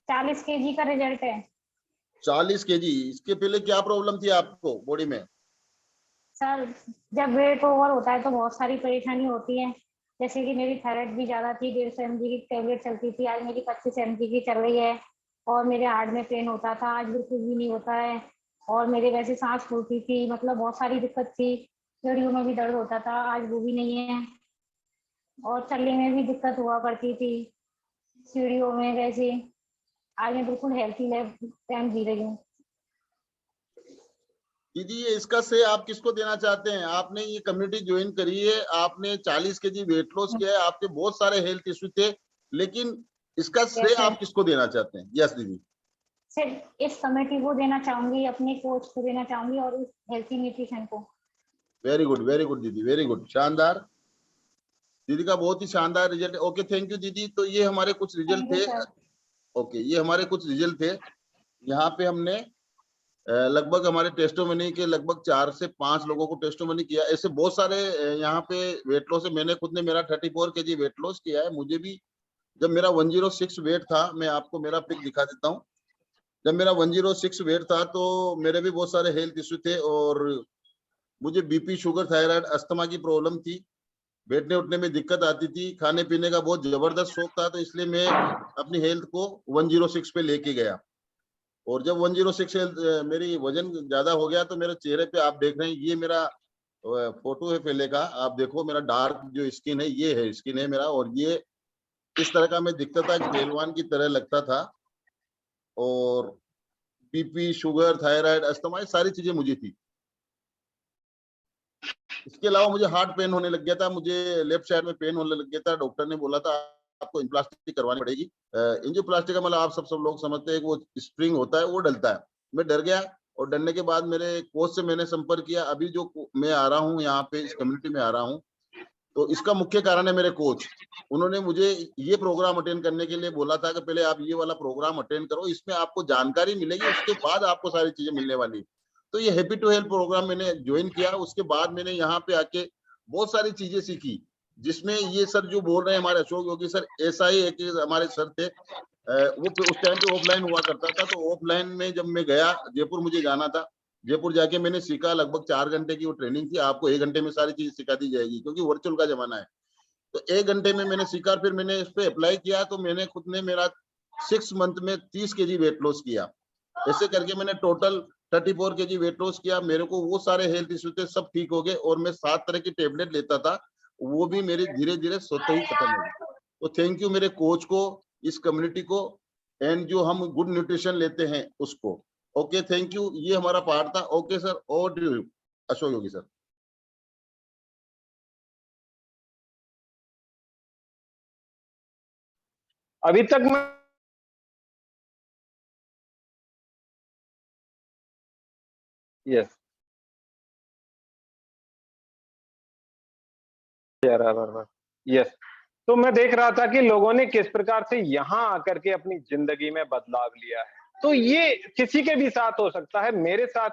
40 kg का रिजल्ट है 40 केजी। इसके पहले क्या प्रॉब्लम थी आपको बॉडी में? सर। जब वेट ओवर होता है तो बहुत सारी परेशानी होती है, जैसे कि मेरी थायराइड भी ज्यादा थी, 150 mg की टेबलेट चलती थी, आज मेरी 25 mg की चल रही है। और मेरे हार्ट में पेन होता था, आज बिल्कुल भी नहीं होता है। और मेरे वैसे सांस फूलती थी, मतलब बहुत सारी दिक्कत थी। सीढ़ियों में भी दर्द होता था, आज वो भी नहीं है। और चलने में भी दिक्कत हुआ करती थी सीढ़ियों में वैसे। आज मैं बिल्कुल हेल्थी टाइम जी रही हूँ। दीदी, ये इसका श्रेय आप किसको देना चाहते हैं? आपने ये कम्युनिटी ज्वाइन करी है, आपने 40 केजी वेट लॉस किया है, आपके बहुत सारे हेल्थ इश्यू थे, लेकिन इसका श्रेय आप किसको देना चाहते हैं? यस दीदी। सिर्फ इस कमेटी को देना चाहूंगी, अपने कोच को देना चाहूंगी, और इस हेल्थी न्यूट्रिशन को। वेरी गुड दीदी, वेरी गुड, शानदार। दीदी का बहुत ही शानदार रिजल्ट। ओके, थैंक यू दीदी। तो ये हमारे कुछ रिजल्ट थे। ओके, ये हमारे कुछ रिजल्ट थे। यहाँ पे हमने लगभग हमारे टेस्टोमनी के लगभग 4 से 5 लोगों को टेस्टोमनी किया। ऐसे बहुत सारे यहाँ पे वेट लॉस है। मैंने खुद ने मेरा 34 kg वेट लॉस किया है। मुझे भी जब मेरा 106 वेट था, मैं आपको मेरा पिक दिखा देता हूँ। जब मेरा 106 वेट था तो मेरे भी बहुत सारे हेल्थ इश्यू थे और मुझे बीपी, शुगर, थायराइड, अस्थमा की प्रॉब्लम थी। बैठने उठने में दिक्कत आती थी, खाने पीने का बहुत जबरदस्त शौक था, तो इसलिए मैं अपनी हेल्थ को 106 पे लेके गया। और जब 106 मेरी वजन ज्यादा हो गया तो मेरे चेहरे पे आप देख रहे हैं, ये मेरा फोटो है पहले का। आप देखो मेरा डार्क जो स्किन है, ये है स्किन है मेरा, और ये इस तरह का मैं दिखता था, पहलवान की तरह लगता था। और बीपी, शुगर, थायराइड, अस्थमा, ये सारी चीजें मुझे थी। इसके अलावा मुझे हार्ट पेन होने लग गया था, मुझे लेफ्ट साइड में पेन होने लग गया था। डॉक्टर ने बोला था आपको एंजियोप्लास्टी करवानी पड़ेगी। एंजियोप्लास्टी का मतलब आप सब लोग समझते हैं कि वो स्प्रिंग होता है, वो डलता है। मैं डर गया और डरने के बाद मेरे कोच से मैंने संपर्क किया। अभी जो मैं आ रहा हूँ यहाँ पे, इस कम्युनिटी में आ रहा हूँ, तो इसका मुख्य कारण है मेरे कोच। उन्होंने मुझे ये प्रोग्राम अटेंड करने के लिए बोला था कि पहले आप ये वाला प्रोग्राम अटेंड करो, इसमें आपको जानकारी मिलेगी, उसके बाद आपको सारी चीजें मिलने वाली। तो ये हैप्पी टू हेल्प प्रोग्राम मैंने ज्वाइन किया। उसके बाद मैंने यहाँ पे आके बहुत सारी चीजें सीखी, जिसमें ये सर जो बोल रहे हैं हमारे अशोक योगी सर, ऐसा ही एक हमारे सर थे। वो उस टाइम पे ऑफलाइन हुआ करता था, तो ऑफलाइन में जब मैं गया, जयपुर मुझे जाना था, जयपुर जाके मैंने सीखा। लगभग 4 घंटे की वो ट्रेनिंग थी। आपको 1 घंटे में सारी चीज सिखा दी जाएगी क्योंकि वर्चुअल का जमाना है। तो 1 घंटे में मैंने सीखा, फिर मैंने इस पे अप्लाई किया, तो मैंने खुद ने मेरा 6 मंथ में 30 केजी वेट लॉस किया। ऐसे करके मैंने टोटल 34 केजी वेट लॉस किया। मेरे को वो सारे हेल्थ इश्यू थे, सब ठीक हो गए, और मैं 7 तरह की टेबलेट लेता था, वो भी मेरे धीरे धीरे स्वतः ही खत्म हो गए। तो थैंक यू मेरे कोच को, इस कम्युनिटी को, एंड जो हम गुड न्यूट्रिशन लेते हैं उसको। Okay, thank you. ये हमारा पार्ट था। Okay sir, over to you Ashok Yogi sir. अभी तक मैं यस यस तो मैं देख रहा था कि लोगों ने किस प्रकार से यहाँ आकर के अपनी जिंदगी में बदलाव लिया है। तो ये किसी के भी साथ हो सकता है, मेरे साथ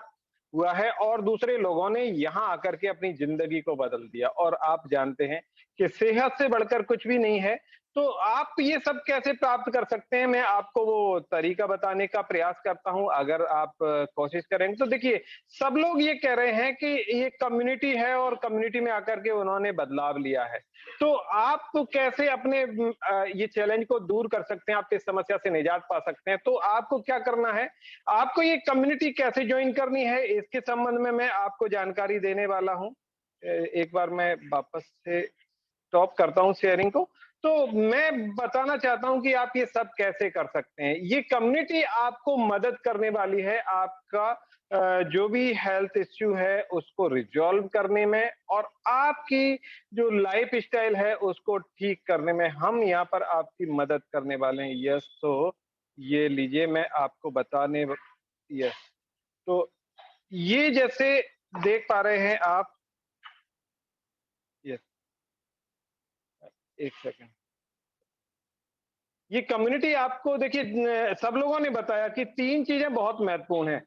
हुआ है, और दूसरे लोगों ने यहाँ आकर के अपनी जिंदगी को बदल दिया। और आप जानते हैं कि सेहत से बढ़कर कुछ भी नहीं है। तो आप ये सब कैसे प्राप्त कर सकते हैं, मैं आपको वो तरीका बताने का प्रयास करता हूं। अगर आप कोशिश करेंगे तो देखिए, सब लोग ये कह रहे हैं कि ये कम्युनिटी है और कम्युनिटी में आकर के उन्होंने बदलाव लिया है। तो आप कैसे अपने ये चैलेंज को दूर कर सकते हैं, आप इस समस्या से निजात पा सकते हैं। तो आपको क्या करना है, आपको ये कम्युनिटी कैसे ज्वाइन करनी है, इसके संबंध में मैं आपको जानकारी देने वाला हूं। एक बार मैं वापस से स्टॉप करता हूं शेयरिंग को। तो मैं बताना चाहता हूं कि आप ये सब कैसे कर सकते हैं। ये कम्युनिटी आपको मदद करने वाली है, आपका जो भी हेल्थ इश्यू है उसको रिजॉल्व करने में, और आपकी जो लाइफ स्टाइल है उसको ठीक करने में हम यहाँ पर आपकी मदद करने वाले हैं। यस, तो ये लीजिए, मैं आपको बताने, यस, तो ये जैसे देख पा रहे हैं आप, यस, एक सेकंड। ये कम्युनिटी आपको देखिए, सब लोगों ने बताया कि 3 चीजें बहुत महत्वपूर्ण है,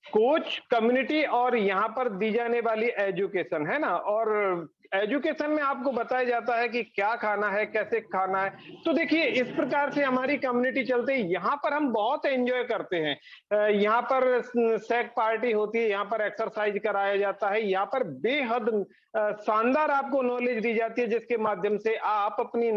कोच, कम्युनिटी और यहाँ पर दी जाने वाली एजुकेशन, है ना। और एजुकेशन में आपको बताया जाता है कि क्या खाना है, कैसे खाना है। तो देखिए, इस प्रकार से हमारी कम्युनिटी चलती है। यहाँ पर हम बहुत एंजॉय करते हैं, यहाँ पर सेक पार्टी होती है, यहाँ पर एक्सरसाइज कराया जाता है, यहाँ पर बेहद शानदार आपको नॉलेज दी जाती है, जिसके माध्यम से आप अपनी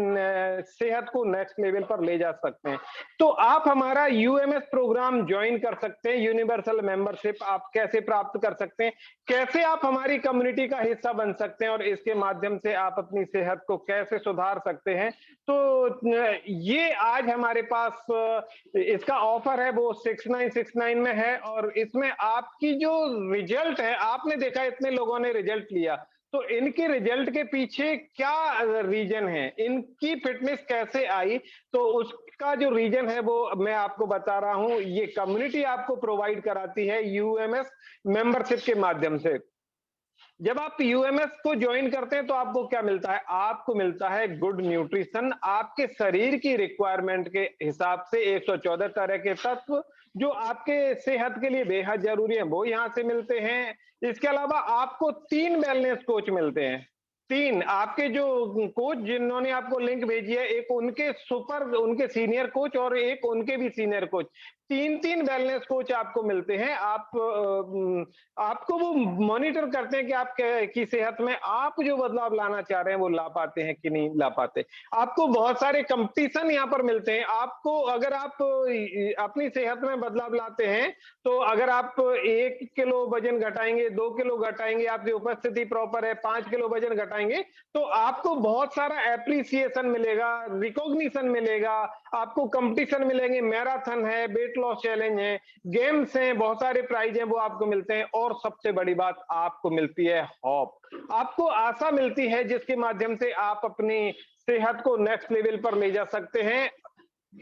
सेहत को नेक्स्ट लेवल पर ले जा सकते हैं। तो आप हमारा यूएमएस प्रोग्राम ज्वाइन कर सकते हैं। यूनिवर्सल मेंबरशिप आप कैसे प्राप्त कर सकते हैं, कैसे आप हमारी कम्युनिटी का हिस्सा बन सकते हैं, और इसके माध्यम से आप अपनी सेहत को कैसे सुधार सकते हैं। तो ये आज हमारे पास इसका ऑफर है, वो 6969 में है। और इसमें आपकी जो रिजल्ट है, आपने देखा इतने लोगों ने रिजल्ट लिया, तो इनके रिजल्ट के पीछे क्या रीजन है, इनकी फिटनेस कैसे आई, तो उसका जो रीजन है वो मैं आपको बता रहा हूं। ये कम्युनिटी आपको प्रोवाइड कराती है यूएमएस मेंबरशिप के माध्यम से। जब आप यूएमएस को ज्वाइन करते हैं तो आपको क्या मिलता है, आपको मिलता है गुड न्यूट्रिशन, आपके शरीर की रिक्वायरमेंट के हिसाब से 114 तरह के तत्व जो आपके सेहत के लिए बेहद जरूरी है, वो यहाँ से मिलते हैं। इसके अलावा आपको 3 वेलनेस कोच मिलते हैं। 3 आपके जो कोच जिन्होंने आपको लिंक भेजी है, एक उनके सीनियर कोच और एक उनके भी सीनियर कोच, 3-3 वेलनेस कोच आपको मिलते हैं। आपको वो मॉनिटर करते हैं कि आप की सेहत में आप जो बदलाव लाना चाह रहे हैं वो ला पाते हैं कि नहीं ला पाते। आपको बहुत सारे कंपटीशन यहाँ पर मिलते हैं। आपको अगर आप अपनी सेहत में बदलाव लाते हैं, तो अगर आप 1 किलो वजन घटाएंगे, 2 किलो घटाएंगे, आपकी उपस्थिति प्रॉपर है, 5 किलो वजन घटाएंगे, तो आपको बहुत सारा एप्रिसिएशन मिलेगा, रिकॉग्निशन मिलेगा, आपको कंपटीशन मिलेंगे, मैराथन है, वेट लॉस चैलेंज है, गेम्स हैं, बहुत सारे प्राइज हैं वो आपको मिलते हैं। और सबसे बड़ी बात आपको मिलती है हॉप, आपको आशा मिलती है जिसके माध्यम से आप अपनी सेहत को नेक्स्ट लेवल पर ले जा सकते हैं।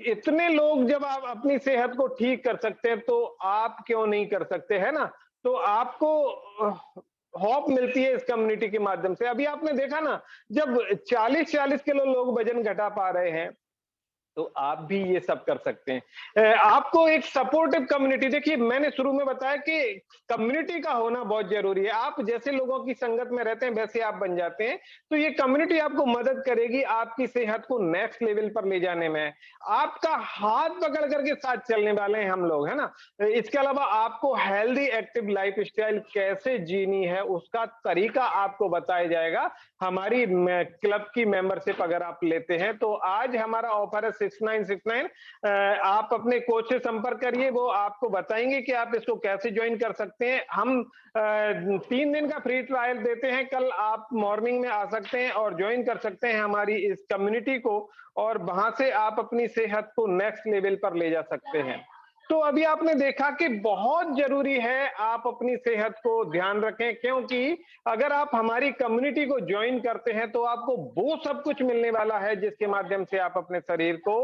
इतने लोग जब आप अपनी सेहत को ठीक कर सकते हैं तो आप क्यों नहीं कर सकते, है ना? तो आपको होप मिलती है इस कम्युनिटी के माध्यम से। अभी आपने देखा ना, जब 40-40 किलो लोग वजन घटा पा रहे हैं, तो आप भी ये सब कर सकते हैं। आपको एक सपोर्टिव कम्युनिटी, देखिए मैंने शुरू में बताया कि कम्युनिटी का होना बहुत जरूरी है। आप जैसे लोगों की संगत में रहते हैं वैसे आप बन जाते हैं, तो ये कम्युनिटी आपको मदद करेगी आपकी सेहत को नेक्स्ट लेवल पर ले जाने में। आपका हाथ पकड़ करके साथ चलने वाले हैं हम लोग, है ना? इसके अलावा आपको हेल्दी एक्टिव लाइफ स्टाइल कैसे जीनी है उसका तरीका आपको बताया जाएगा हमारी क्लब की मेंबरशिप अगर आप लेते हैं। तो आज हमारा ऑफर है 6969। आप अपने कोच से संपर्क करिए, वो आपको बताएंगे कि आप इसको कैसे ज्वाइन कर सकते हैं। हम 3 दिन का फ्री ट्रायल देते हैं, कल आप मॉर्निंग में आ सकते हैं और ज्वाइन कर सकते हैं हमारी इस कम्युनिटी को, और वहां से आप अपनी सेहत को नेक्स्ट लेवल पर ले जा सकते हैं। तो अभी आपने देखा कि बहुत जरूरी है आप अपनी सेहत को ध्यान रखें, क्योंकि अगर आप हमारी कम्युनिटी को ज्वाइन करते हैं तो आपको वो सब कुछ मिलने वाला है जिसके माध्यम से आप अपने शरीर को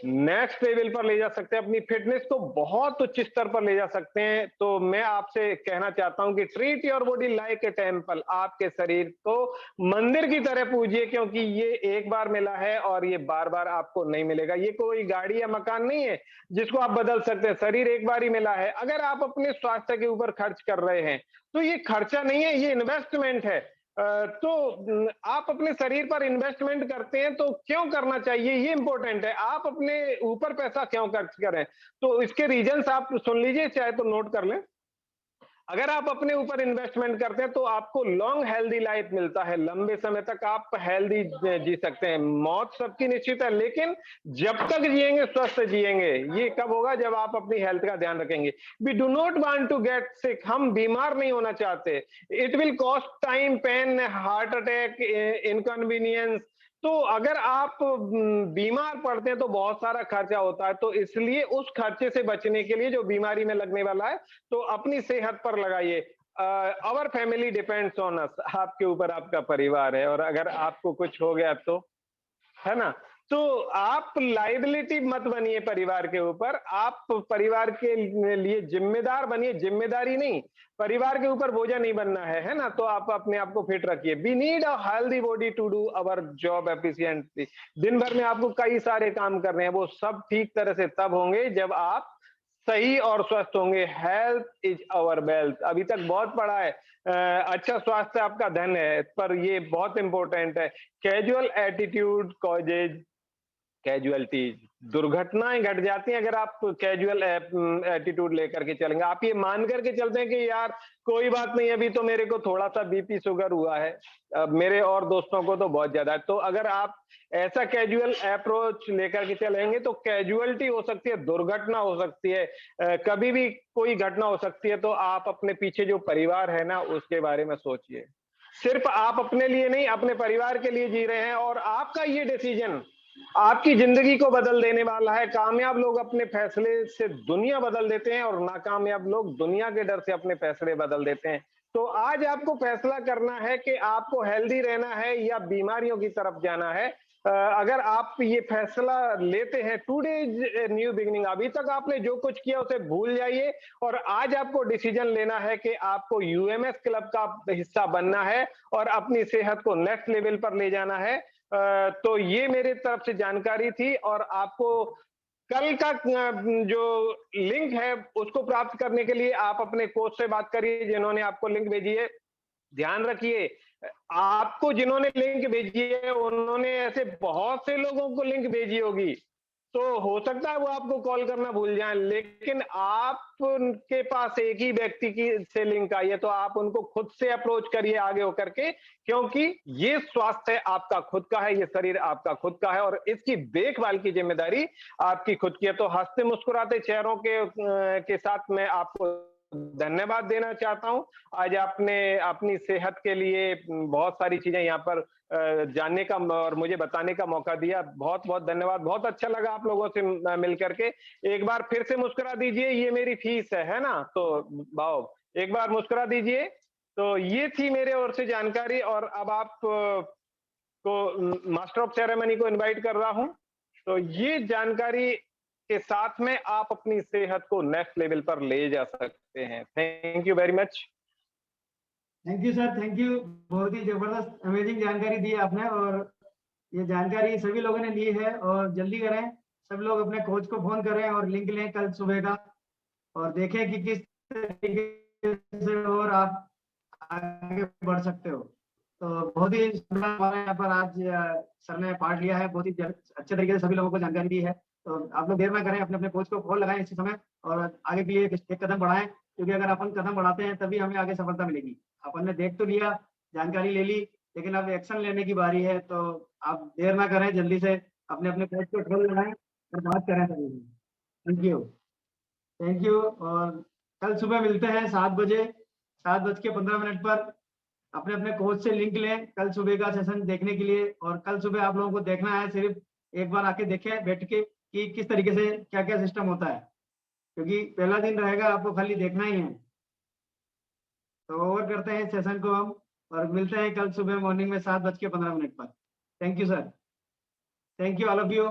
नेक्स्ट लेवल पर ले जा सकते हैं, अपनी फिटनेस को बहुत उच्च स्तर पर ले जा सकते हैं। तो मैं आपसे कहना चाहता हूं कि treat your body like a temple, आपके शरीर को मंदिर की तरह पूजिए, क्योंकि ये एक बार मिला है और ये बार बार आपको नहीं मिलेगा। ये कोई गाड़ी या मकान नहीं है जिसको आप बदल सकते हैं, शरीर एक बार ही मिला है। अगर आप अपने स्वास्थ्य के ऊपर खर्च कर रहे हैं तो ये खर्चा नहीं है, ये इन्वेस्टमेंट है। तो आप अपने शरीर पर इन्वेस्टमेंट करते हैं तो क्यों करना चाहिए, ये इंपॉर्टेंट है। आप अपने ऊपर पैसा क्यों खर्च करें, तो इसके रीजंस आप सुन लीजिए, चाहे तो नोट कर लें। अगर आप अपने ऊपर इन्वेस्टमेंट करते हैं तो आपको लॉन्ग हेल्दी लाइफ मिलता है, लंबे समय तक आप हेल्दी जी सकते हैं। मौत सबकी निश्चित है, लेकिन जब तक जिएंगे स्वस्थ जिएंगे। ये कब होगा, जब आप अपनी हेल्थ का ध्यान रखेंगे। We do not want to get sick, हम बीमार नहीं होना चाहते। It will cost time, pain, heart attack, inconvenience. तो अगर आप बीमार पड़ते हैं तो बहुत सारा खर्चा होता है, तो इसलिए उस खर्चे से बचने के लिए जो बीमारी में लगने वाला है तो अपनी सेहत पर लगाइए। Our family depends on us, आपके ऊपर आपका परिवार है, और अगर आपको कुछ हो गया तो, है ना? तो आप लाइबिलिटी मत बनिए परिवार के ऊपर, आप परिवार के लिए जिम्मेदार बनिए, जिम्मेदारी नहीं, परिवार के ऊपर बोझा नहीं बनना है ना? तो आप अपने आप को फिट रखिए। We need a healthy body to do our job efficiently. दिन भर में आपको कई सारे काम करने हैं, वो सब ठीक तरह से तब होंगे जब आप सही और स्वस्थ होंगे। हेल्थ इज आवर वेल्थ, अभी तक बहुत पढ़ा है। अच्छा स्वास्थ्य आपका धन है, पर ये बहुत इंपॉर्टेंट है। कैजुअल एटीट्यूड कॉजेज कैजुअलिटी, दुर्घटनाएं घट जाती हैं अगर आप कैजुअल एटीट्यूड लेकर के चलेंगे। आप ये मान करके चलते हैं कि यार कोई बात नहीं, अभी तो मेरे को थोड़ा सा बीपी शुगर हुआ है, मेरे और दोस्तों को तो बहुत ज्यादा है। तो अगर आप ऐसा कैजुअल अप्रोच लेकर के चलेंगे तो कैजुअलिटी हो सकती है, दुर्घटना हो सकती है, कभी भी कोई घटना हो सकती है। तो आप अपने पीछे जो परिवार है ना उसके बारे में सोचिए। सिर्फ आप अपने लिए नहीं, अपने परिवार के लिए जी रहे हैं, और आपका ये डिसीजन आपकी जिंदगी को बदल देने वाला है। कामयाब लोग अपने फैसले से दुनिया बदल देते हैं, और नाकामयाब लोग दुनिया के डर से अपने फैसले बदल देते हैं। तो आज आपको फैसला करना है कि आपको हेल्दी रहना है या बीमारियों की तरफ जाना है। अगर आप ये फैसला लेते हैं, टुडे इज न्यू बिगिनिंग, अभी तक आपने जो कुछ किया उसे भूल जाइए, और आज आपको डिसीजन लेना है कि आपको यूएमएस क्लब का हिस्सा बनना है और अपनी सेहत को नेक्स्ट लेवल पर ले जाना है। तो ये मेरे तरफ से जानकारी थी, और आपको कल का जो लिंक है उसको प्राप्त करने के लिए आप अपने कोच से बात करिए जिन्होंने आपको लिंक भेजी है। ध्यान रखिए, आपको जिन्होंने लिंक भेजी है उन्होंने ऐसे बहुत से लोगों को लिंक भेजी होगी, तो हो सकता है वो आपको कॉल करना भूल जाएं, लेकिन आपके पास एक ही व्यक्ति की से लिंक आई है, तो आप उनको खुद से अप्रोच करिए आगे होकर के, क्योंकि ये स्वास्थ्य आपका खुद का है, ये शरीर आपका खुद का है और इसकी देखभाल की जिम्मेदारी आपकी खुद की है। तो हंसते मुस्कुराते चेहरों के साथ मैं आपको धन्यवाद देना चाहता हूं। आज आपने अपनी सेहत के लिए बहुत सारी चीजें यहाँ पर जानने का और मुझे बताने का मौका दिया। बहुत बहुत धन्यवाद। बहुत अच्छा लगा आप लोगों से मिल करके। एक बार फिर से मुस्कुरा दीजिए, ये मेरी फीस है ना? तो भाव एक बार मुस्कुरा दीजिए। तो ये थी मेरे ओर से जानकारी और अब आप को मास्टर ऑफ सेरेमनी को इनवाइट कर रहा हूं। तो ये जानकारी के साथ में आप अपनी सेहत को नेक्स्ट लेवल पर ले जा सकते हैं। Thank you very much. Thank you sir, thank you. बहुत ही जबरदस्त अमेजिंग जानकारी दी आपने और ये जानकारी सभी लोगों ने ली है और जल्दी करें, सब लोग अपने कोच को फोन करें और लिंक लें कल सुबह का और देखें कि किस तरीके से और आप आगे बढ़ सकते हो। तो बहुत ही हमारे यहाँ पर आज सर ने पार्ट लिया है, बहुत ही अच्छे तरीके से सभी लोगों को जानकारी दी है। तो आप लोग देर ना करें, अपने अपने कोच को कॉल लगाएं इसी समय और आगे के लिए एक कदम बढ़ाएं, क्योंकि अगर अपन कदम बढ़ाते हैं तभी हमें आगे सफलता मिलेगी। अपन ने देख तो लिया, जानकारी ले ली, लेकिन अब एक्शन लेने की बारी है। तो आप देर ना करें, जल्दी से अपने अपने कोच को कॉल लगाएं और बात करें सभी। Thank you, thank you. और कल सुबह मिलते हैं 7 बजे, 7:15 पर। अपने अपने कोच से लिंक लें कल सुबह का सेशन देखने के लिए। और कल सुबह आप लोगों को देखना है, सिर्फ एक बार आके देखें बैठ के कि किस तरीके से क्या क्या सिस्टम होता है, क्योंकि पहला दिन रहेगा, आपको खाली देखना ही है। तो ओवर करते हैं सेशन को हम और मिलते हैं कल सुबह मॉर्निंग में 7:15 पर। Thank you sir, thank you all of you.